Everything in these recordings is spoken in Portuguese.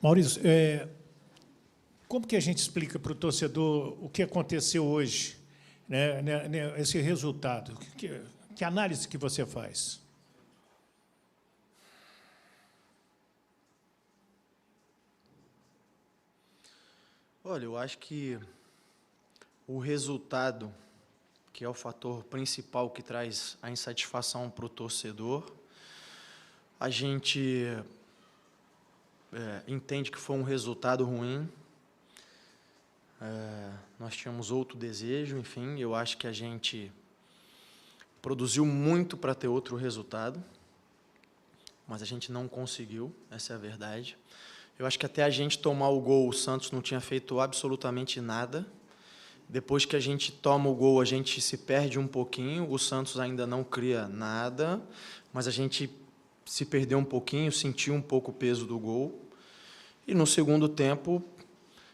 Maurício, como que a gente explica para o torcedor o que aconteceu hoje, né, esse resultado? Que análise que você faz? Olha, eu acho que o resultado, que é o fator principal que traz a insatisfação para o torcedor, a gente entende que foi um resultado ruim. Nós tínhamos outro desejo, enfim, eu acho que a gente produziu muito para ter outro resultado, mas a gente não conseguiu, essa é a verdade. Eu acho que até a gente tomar o gol, o Santos não tinha feito absolutamente nada. Depois que a gente toma o gol, a gente se perde um pouquinho, o Santos ainda não cria nada, mas a gente se perdeu um pouquinho, sentiu um pouco o peso do gol. E no segundo tempo,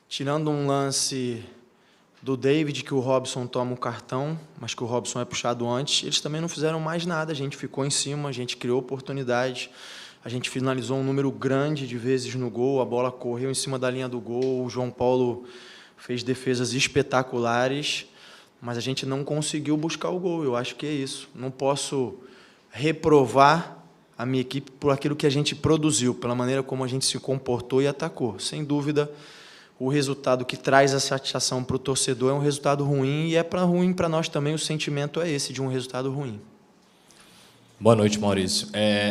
tirando um lance do David, que o Robson toma o cartão, mas que o Robson é puxado antes, eles também não fizeram mais nada, a gente ficou em cima, a gente criou oportunidade, a gente finalizou um número grande de vezes no gol, a bola correu em cima da linha do gol, o João Paulo fez defesas espetaculares, mas a gente não conseguiu buscar o gol. Eu acho que é isso. Não posso reprovar a minha equipe por aquilo que a gente produziu, pela maneira como a gente se comportou e atacou. Sem dúvida, o resultado que traz a satisfação para o torcedor é um resultado ruim, e é ruim para nós também, o sentimento é esse, de um resultado ruim. Boa noite, Maurício.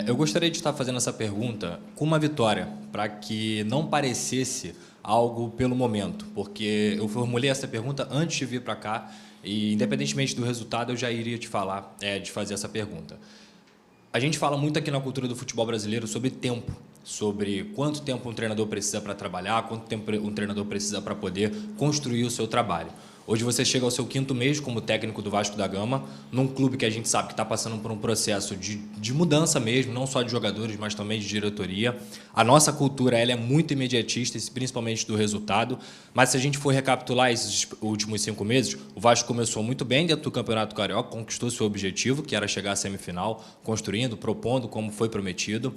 Eu gostaria de estar fazendo essa pergunta com uma vitória, para que não parecesse algo pelo momento, porque eu formulei essa pergunta antes de vir para cá e, independentemente do resultado, eu já iria te falar, de fazer essa pergunta. A gente fala muito aqui na cultura do futebol brasileiro sobre tempo, sobre quanto tempo um treinador precisa para trabalhar, quanto tempo um treinador precisa para poder construir o seu trabalho. Hoje você chega ao seu 5º mês como técnico do Vasco da Gama, num clube que a gente sabe que está passando por um processo de mudança mesmo, não só de jogadores, mas também de diretoria. A nossa cultura ela é muito imediatista, principalmente do resultado, mas se a gente for recapitular esses últimos 5 meses, o Vasco começou muito bem dentro do Campeonato Carioca, conquistou seu objetivo, que era chegar à semifinal, construindo, propondo como foi prometido.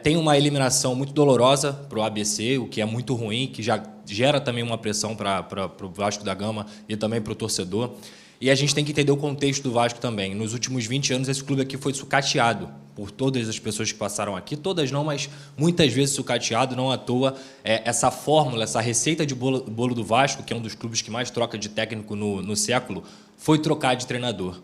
Tem uma eliminação muito dolorosa para o ABC, o que é muito ruim, que já gera também uma pressão para o Vasco da Gama e também para o torcedor. E a gente tem que entender o contexto do Vasco também. Nos últimos 20 anos, esse clube aqui foi sucateado por todas as pessoas que passaram aqui. Todas não, mas muitas vezes sucateado, não à toa. Essa fórmula, essa receita de bolo do Vasco, que é um dos clubes que mais troca de técnico no século, foi trocar de treinador.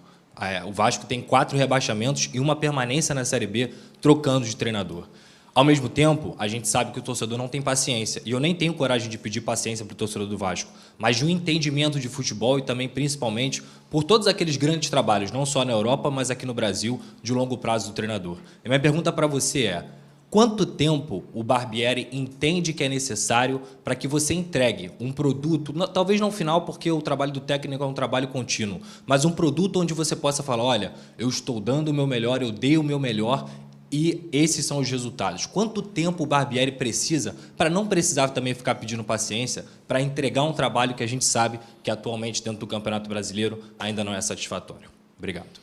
O Vasco tem 4 rebaixamentos e uma permanência na Série B trocando de treinador. Ao mesmo tempo, a gente sabe que o torcedor não tem paciência, e eu nem tenho coragem de pedir paciência para o torcedor do Vasco, mas de um entendimento de futebol e também, principalmente, por todos aqueles grandes trabalhos, não só na Europa, mas aqui no Brasil, de longo prazo do treinador. E minha pergunta para você é: quanto tempo o Barbieri entende que é necessário para que você entregue um produto, talvez não final, porque o trabalho do técnico é um trabalho contínuo, mas um produto onde você possa falar, olha, eu estou dando o meu melhor, eu dei o meu melhor e esses são os resultados. Quanto tempo o Barbieri precisa para não precisar também ficar pedindo paciência para entregar um trabalho que a gente sabe que atualmente dentro do Campeonato Brasileiro ainda não é satisfatório? Obrigado.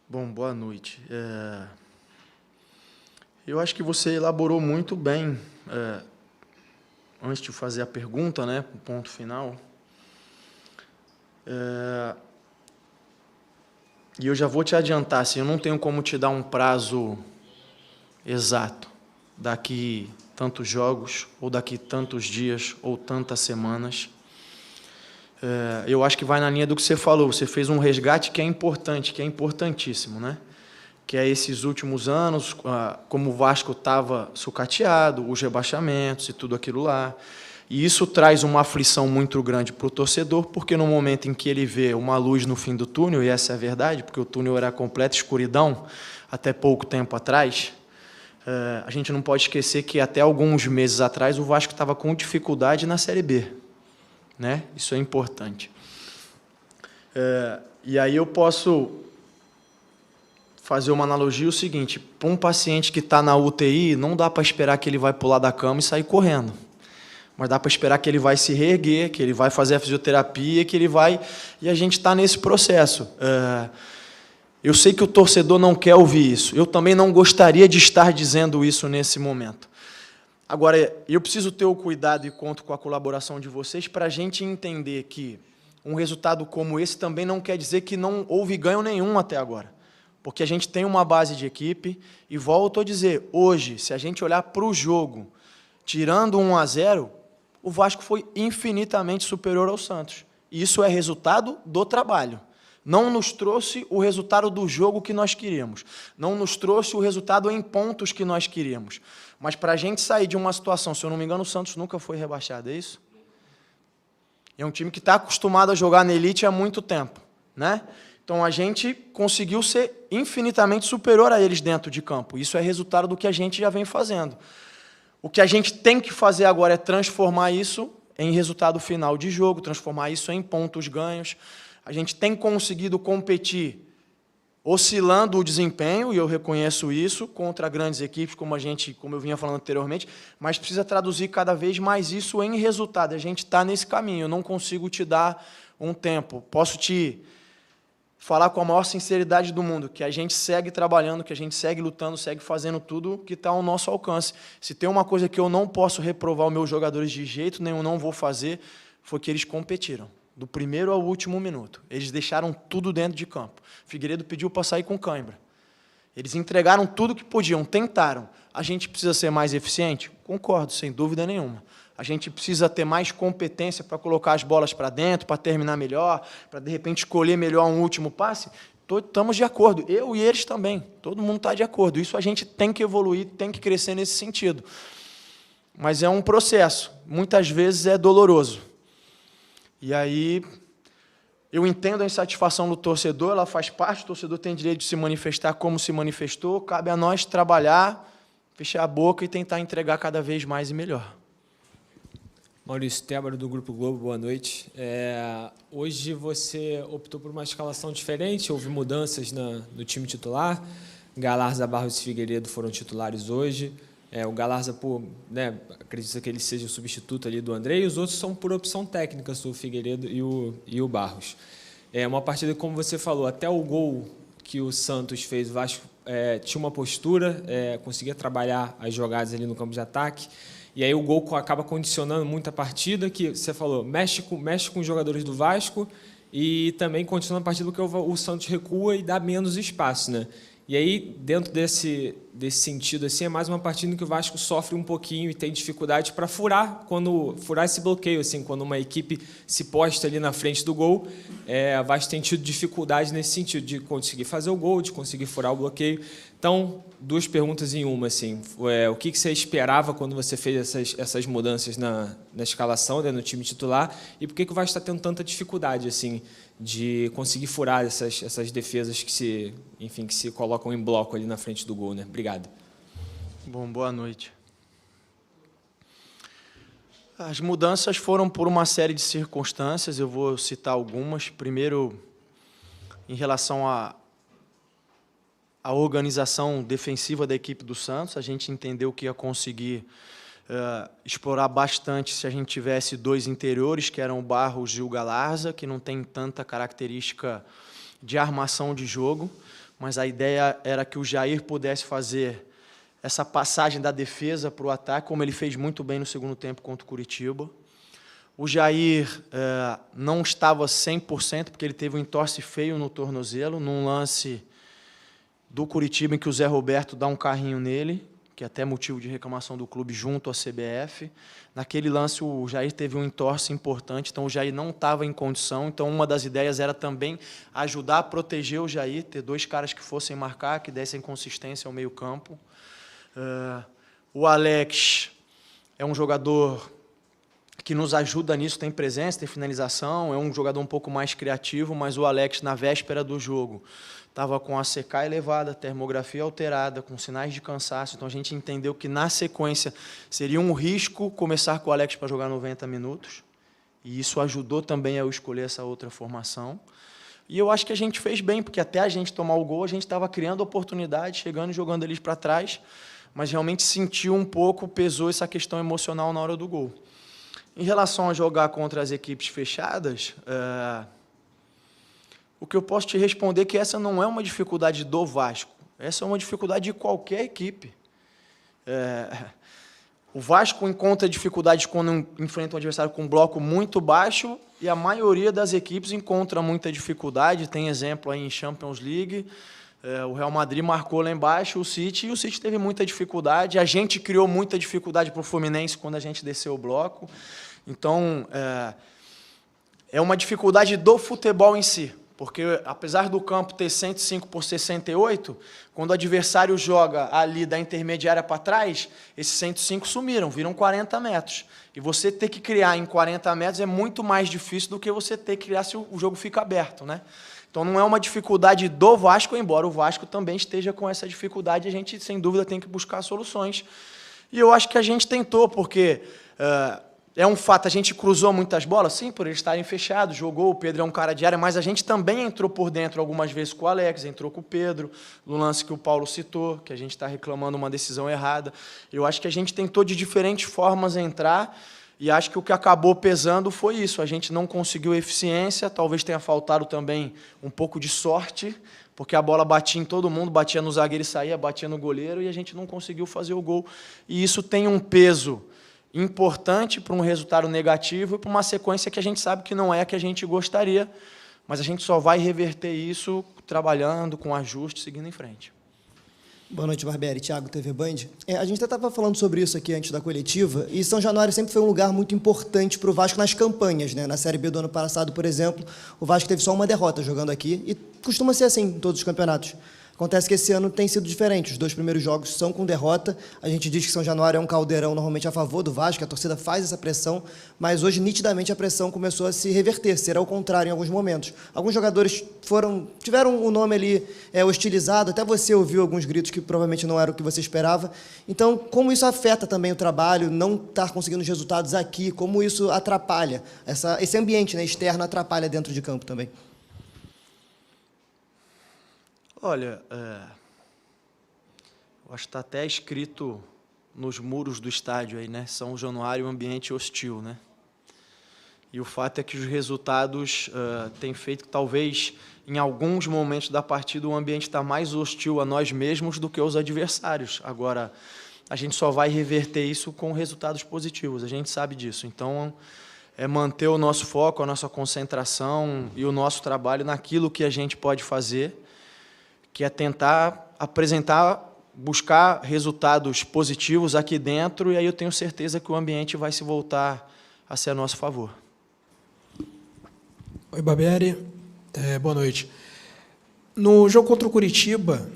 Bom, boa noite. Eu acho que você elaborou muito bem, antes de fazer a pergunta, né, o ponto final. E eu já vou te adiantar, assim, eu não tenho como te dar um prazo exato, daqui tantos jogos, ou daqui tantos dias, ou tantas semanas. Eu acho que vai na linha do que você falou, você fez um resgate que é importante, que é importantíssimo, né? Que é esses últimos anos, como o Vasco estava sucateado, os rebaixamentos e tudo aquilo lá. E isso traz uma aflição muito grande para o torcedor, porque no momento em que ele vê uma luz no fim do túnel, e essa é a verdade, porque o túnel era completa escuridão até pouco tempo atrás, a gente não pode esquecer que até alguns meses atrás o Vasco estava com dificuldade na Série B. Né? Isso é importante. E aí eu posso fazer uma analogia o seguinte: para um paciente que está na UTI, não dá para esperar que ele vai pular da cama e sair correndo, mas dá para esperar que ele vai se reerguer, que ele vai fazer a fisioterapia, que ele vai... E a gente está nesse processo. Eu sei que o torcedor não quer ouvir isso. Eu também não gostaria de estar dizendo isso nesse momento. Agora, eu preciso ter o cuidado e conto com a colaboração de vocês para a gente entender que um resultado como esse também não quer dizer que não houve ganho nenhum até agora. Porque a gente tem uma base de equipe e volto a dizer, hoje, se a gente olhar para o jogo, tirando 1-0, o Vasco foi infinitamente superior ao Santos. E isso é resultado do trabalho. Não nos trouxe o resultado do jogo que nós queríamos. Não nos trouxe o resultado em pontos que nós queríamos. Mas para a gente sair de uma situação, se eu não me engano, o Santos nunca foi rebaixado, é isso? É um time que está acostumado a jogar na elite há muito tempo, né? Então a gente conseguiu ser infinitamente superior a eles dentro de campo. Isso é resultado do que a gente já vem fazendo. O que a gente tem que fazer agora é transformar isso em resultado final de jogo, transformar isso em pontos ganhos. A gente tem conseguido competir oscilando o desempenho, e eu reconheço isso, contra grandes equipes, como eu vinha falando anteriormente, mas precisa traduzir cada vez mais isso em resultado. A gente está nesse caminho, eu não consigo te dar um tempo. Posso te falar com a maior sinceridade do mundo, que a gente segue trabalhando, que a gente segue lutando, segue fazendo tudo que está ao nosso alcance. Se tem uma coisa que eu não posso reprovar os meus jogadores de jeito nenhum, não vou fazer, foi que eles competiram. Do primeiro ao último minuto. Eles deixaram tudo dentro de campo. Figueiredo pediu para sair com cãibra. Eles entregaram tudo que podiam, tentaram. A gente precisa ser mais eficiente? Concordo, sem dúvida nenhuma. A gente precisa ter mais competência para colocar as bolas para dentro, para terminar melhor, para, de repente, escolher melhor um último passe? Estamos de acordo. Eu e eles também. Todo mundo está de acordo. Isso a gente tem que evoluir, tem que crescer nesse sentido. Mas é um processo. Muitas vezes é doloroso. E aí, eu entendo a insatisfação do torcedor, ela faz parte, o torcedor tem direito de se manifestar como se manifestou, cabe a nós trabalhar, fechar a boca e tentar entregar cada vez mais e melhor. Maurício Tébaro, do Grupo Globo, boa noite. Hoje você optou por uma escalação diferente, houve mudanças no time titular, Galarza, Barros e Figueiredo foram titulares hoje. O Galarza, acredito que ele seja o substituto ali do André, e os outros são por opção técnica, o Figueiredo e o Barros. É uma partida, como você falou, até o gol que o Santos fez, o Vasco tinha uma postura, conseguia trabalhar as jogadas ali no campo de ataque, e aí o gol acaba condicionando muito a partida, que você falou, mexe com os jogadores do Vasco, e também condiciona a partida porque o Santos recua e dá menos espaço, né? E aí, dentro desse sentido, assim, é mais uma partida em que o Vasco sofre um pouquinho e tem dificuldade para furar esse bloqueio, assim, quando uma equipe se posta ali na frente do gol, o Vasco tem tido dificuldade nesse sentido, de conseguir fazer o gol, de conseguir furar o bloqueio. Então, duas perguntas em uma, assim, o que você esperava quando você fez essas mudanças na escalação, no time titular, e por que o Vasco está tendo tanta dificuldade, assim, de conseguir furar essas defesas que se colocam em bloco ali na frente do gol, né? Obrigado. Bom, boa noite. As mudanças foram por uma série de circunstâncias, eu vou citar algumas. Primeiro, em relação à organização defensiva da equipe do Santos, a gente entendeu que ia conseguir explorar bastante se a gente tivesse dois interiores, que eram o Barros e o Galarza, que não tem tanta característica de armação de jogo, mas a ideia era que o Jair pudesse fazer essa passagem da defesa para o ataque, como ele fez muito bem no segundo tempo contra o Curitiba. O Jair não estava 100%, porque ele teve um entorse feio no tornozelo, num lance do Curitiba em que o Zé Roberto dá um carrinho nele, que é até motivo de reclamação do clube junto à CBF. Naquele lance, o Jair teve um entorse importante, então o Jair não estava em condição. Então, uma das ideias era também ajudar a proteger o Jair, ter dois caras que fossem marcar, que dessem consistência ao meio-campo. O Alex é um jogador que nos ajuda nisso, tem presença, tem finalização, é um jogador um pouco mais criativo, mas o Alex, na véspera do jogo, estava com a CK elevada, termografia alterada, com sinais de cansaço. Então, a gente entendeu que, na sequência, seria um risco começar com o Alex para jogar 90 minutos. E isso ajudou também a eu escolher essa outra formação. E eu acho que a gente fez bem, porque até a gente tomar o gol, a gente estava criando oportunidade, chegando e jogando eles para trás, mas realmente sentiu um pouco, pesou essa questão emocional na hora do gol. Em relação a jogar contra as equipes fechadas, o que eu posso te responder é que essa não é uma dificuldade do Vasco, essa é uma dificuldade de qualquer equipe. O Vasco encontra dificuldades quando enfrenta um adversário com um bloco muito baixo e a maioria das equipes encontra muita dificuldade. Tem exemplo aí em Champions League, o Real Madrid marcou lá embaixo o City, e o City teve muita dificuldade. A gente criou muita dificuldade para o Fluminense quando a gente desceu o bloco. Então, é uma dificuldade do futebol em si. Porque, apesar do campo ter 105 por 68, quando o adversário joga ali da intermediária para trás, esses 105 sumiram, viram 40 metros. E você ter que criar em 40 metros é muito mais difícil do que você ter que criar se o jogo fica aberto, né? Então, não é uma dificuldade do Vasco, embora o Vasco também esteja com essa dificuldade, a gente, sem dúvida, tem que buscar soluções. E eu acho que a gente tentou, porque... é um fato, a gente cruzou muitas bolas, sim, por eles estarem fechados, jogou, o Pedro é um cara de área, mas a gente também entrou por dentro algumas vezes com o Alex, entrou com o Pedro, no lance que o Paulo citou, que a gente está reclamando uma decisão errada. Eu acho que a gente tentou de diferentes formas entrar, e acho que o que acabou pesando foi isso, a gente não conseguiu eficiência, talvez tenha faltado também um pouco de sorte, porque a bola batia em todo mundo, batia no zagueiro e saía, batia no goleiro, e a gente não conseguiu fazer o gol. E isso tem um peso importante para um resultado negativo e para uma sequência que a gente sabe que não é a que a gente gostaria, mas a gente só vai reverter isso trabalhando, com ajuste, seguindo em frente. Boa noite, Barbieri. Thiago, TV Band. A gente até estava falando sobre isso aqui antes da coletiva, e São Januário sempre foi um lugar muito importante para o Vasco nas campanhas, né? Na Série B do ano passado, por exemplo, o Vasco teve só uma derrota jogando aqui, e costuma ser assim em todos os campeonatos. Acontece que esse ano tem sido diferente, os 2 primeiros jogos são com derrota, a gente diz que São Januário é um caldeirão normalmente a favor do Vasco, a torcida faz essa pressão, mas hoje nitidamente a pressão começou a se reverter, ser ao contrário em alguns momentos. Alguns jogadores tiveram o nome ali hostilizado, até você ouviu alguns gritos que provavelmente não era o que você esperava. Então, como isso afeta também o trabalho, não estar conseguindo os resultados aqui, como isso atrapalha, esse ambiente, né, externo atrapalha dentro de campo também? Olha, eu acho que está até escrito nos muros do estádio aí, né? São Januário, um ambiente hostil, né? E o fato é que os resultados têm feito que talvez em alguns momentos da partida o ambiente está mais hostil a nós mesmos do que aos adversários. Agora, a gente só vai reverter isso com resultados positivos, a gente sabe disso. Então, é manter o nosso foco, a nossa concentração e o nosso trabalho naquilo que a gente pode fazer, que é tentar apresentar, buscar resultados positivos aqui dentro, e aí eu tenho certeza que o ambiente vai se voltar a ser a nosso favor. Oi, Barbieri. Boa noite. No jogo contra o Curitiba,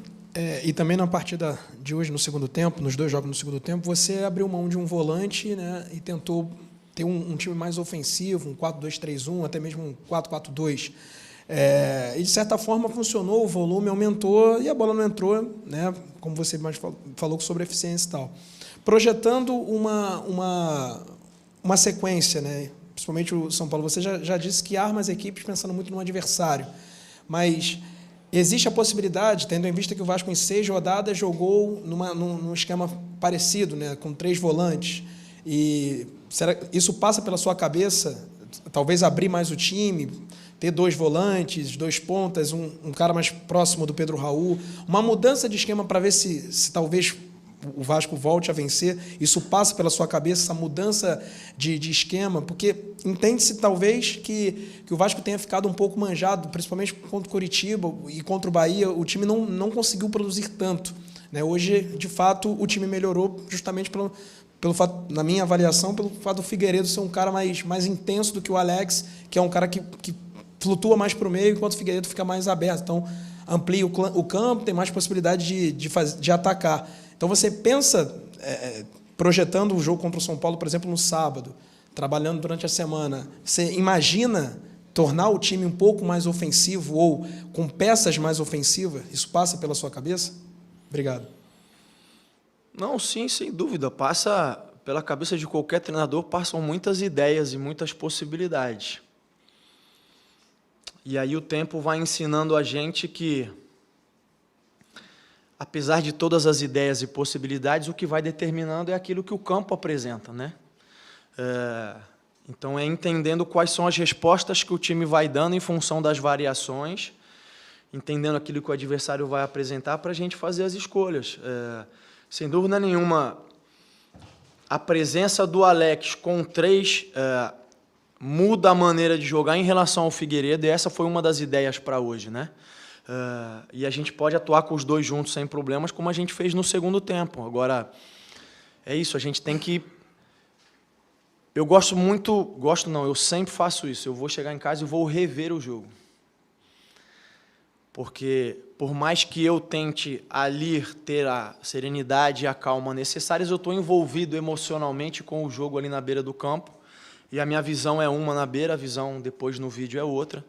e também na partida de hoje no segundo tempo, nos 2 jogos no segundo tempo, você abriu mão de um volante, né, e tentou ter um time mais ofensivo, um 4-2-3-1, até mesmo um 4-4-2. E, de certa forma, funcionou, o volume aumentou e a bola não entrou, né, como você mais falou sobre eficiência e tal. Projetando uma sequência, né, principalmente o São Paulo, você já disse que arma as equipes pensando muito no adversário, mas existe a possibilidade, tendo em vista que o Vasco em 6 rodadas jogou num esquema parecido, né, com 3 volantes, e isso passa pela sua cabeça, talvez abrir mais o time, ter 2 volantes, 2 pontas, um cara mais próximo do Pedro Raul, uma mudança de esquema para ver se talvez o Vasco volte a vencer, isso passa pela sua cabeça, essa mudança de esquema, porque entende-se talvez que o Vasco tenha ficado um pouco manjado, principalmente contra o Curitiba e contra o Bahia, o time não conseguiu produzir tanto, né? Hoje, de fato, o time melhorou justamente pelo fato, na minha avaliação, pelo fato do Figueiredo ser um cara mais intenso do que o Alex, que é um cara que flutua mais para o meio, enquanto o Figueiredo fica mais aberto. Então, amplia o campo, tem mais possibilidade de atacar. Então, você pensa, projetando o jogo contra o São Paulo, por exemplo, no sábado, trabalhando durante a semana, você imagina tornar o time um pouco mais ofensivo ou com peças mais ofensivas? Isso passa pela sua cabeça? Obrigado. Não, sim, sem dúvida. Passa pela cabeça de qualquer treinador, passam muitas ideias e muitas possibilidades. E aí o tempo vai ensinando a gente que, apesar de todas as ideias e possibilidades, o que vai determinando é aquilo que o campo apresenta, né? Então, é entendendo quais são as respostas que o time vai dando em função das variações, entendendo aquilo que o adversário vai apresentar para a gente fazer as escolhas. Sem dúvida nenhuma, a presença do Alex com 3 muda a maneira de jogar em relação ao Figueiredo, e essa foi uma das ideias para hoje, né? E a gente pode atuar com os 2 juntos sem problemas, como a gente fez no segundo tempo. Agora, é isso, a gente tem que... Eu eu sempre faço isso. Eu vou chegar em casa e vou rever o jogo. Porque, por mais que eu tente ali ter a serenidade e a calma necessárias, eu estou envolvido emocionalmente com o jogo ali na beira do campo, e a minha visão é uma na beira, a visão depois no vídeo é outra.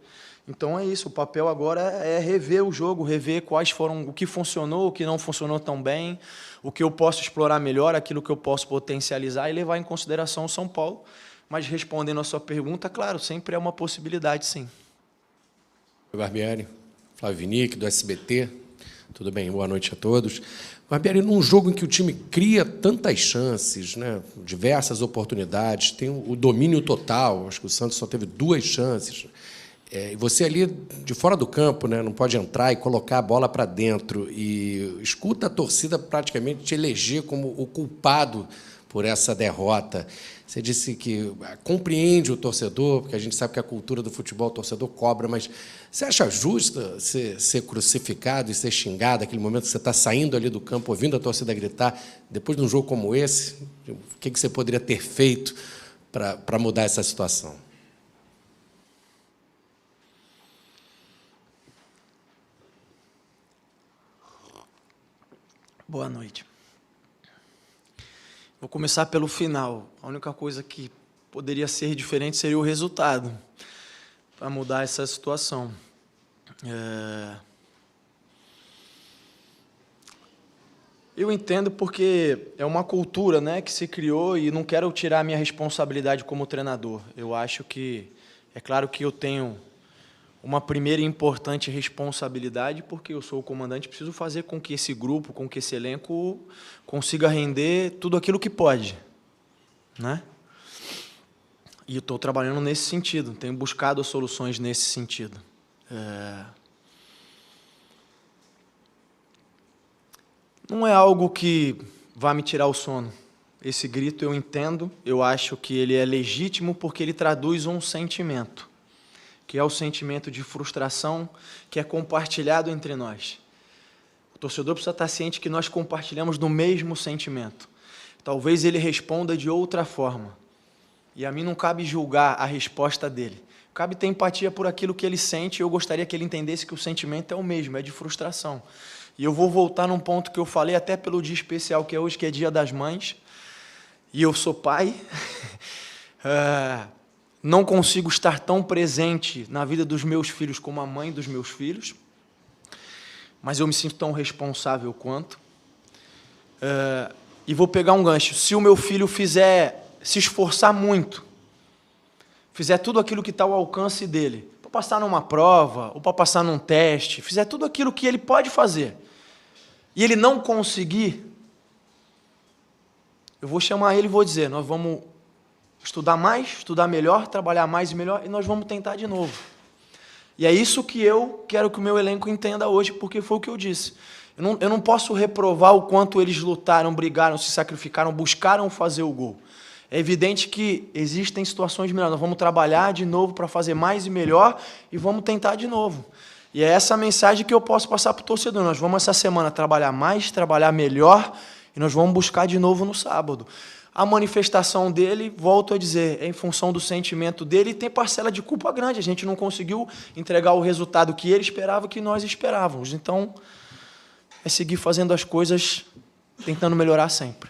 Então é isso, o papel agora é rever o jogo, rever quais foram, o que funcionou, o que não funcionou tão bem, o que eu posso explorar melhor, aquilo que eu posso potencializar e levar em consideração o São Paulo. Mas respondendo a sua pergunta, claro, sempre é uma possibilidade, sim. Barbieri, Flávio Vinick, do SBT. Tudo bem? Boa noite a todos. Barbieri, num jogo em que o time cria tantas chances, né, diversas oportunidades, tem o domínio total, acho que o Santos só teve 2 chances, e você ali de fora do campo, né, não pode entrar e colocar a bola para dentro, e escuta a torcida praticamente te eleger como o culpado por essa derrota. Você disse que compreende o torcedor, porque a gente sabe que a cultura do futebol, o torcedor cobra, mas você acha justo ser crucificado e ser xingado naquele momento que você está saindo ali do campo, ouvindo a torcida gritar, depois de um jogo como esse? O que você poderia ter feito para mudar essa situação? Boa noite. Vou começar pelo final. A única coisa que poderia ser diferente seria o resultado, para mudar essa situação. Eu entendo porque é uma cultura, né, que se criou, e não quero tirar a minha responsabilidade como treinador. Eu acho que, é claro que eu tenho uma primeira e importante responsabilidade, porque eu sou o comandante, preciso fazer com que esse grupo, com que esse elenco consiga render tudo aquilo que pode, né? E eu estou trabalhando nesse sentido, tenho buscado soluções nesse sentido. Não é algo que vai me tirar o sono. Esse grito eu entendo, eu acho que ele é legítimo porque ele traduz um sentimento, que é o sentimento de frustração que é compartilhado entre nós. O torcedor precisa estar ciente que nós compartilhamos do mesmo sentimento. Talvez ele responda de outra forma. E a mim não cabe julgar a resposta dele. Cabe ter empatia por aquilo que ele sente, e eu gostaria que ele entendesse que o sentimento é o mesmo, é de frustração. E eu vou voltar num ponto que eu falei até pelo dia especial que é hoje, que é Dia das Mães, e eu sou pai. Não consigo estar tão presente na vida dos meus filhos como a mãe dos meus filhos, mas eu me sinto tão responsável quanto. E vou pegar um gancho. Se o meu filho se esforçar muito, fizer tudo aquilo que está ao alcance dele, para passar numa prova, ou para passar num teste, fizer tudo aquilo que ele pode fazer, e ele não conseguir, eu vou chamar ele e vou dizer, nós vamos estudar mais, estudar melhor, trabalhar mais e melhor, e nós vamos tentar de novo. E é isso que eu quero que o meu elenco entenda hoje, porque foi o que eu disse. Eu não posso reprovar o quanto eles lutaram, brigaram, se sacrificaram, buscaram fazer o gol. É evidente que existem situações melhores. Nós vamos trabalhar de novo para fazer mais e melhor, e vamos tentar de novo. E é essa mensagem que eu posso passar para o torcedor. Nós vamos essa semana trabalhar mais, trabalhar melhor, e nós vamos buscar de novo no sábado. A manifestação dele, volto a dizer, é em função do sentimento dele, e tem parcela de culpa grande. A gente não conseguiu entregar o resultado que ele esperava, que nós esperávamos. Então, é seguir fazendo as coisas, tentando melhorar sempre.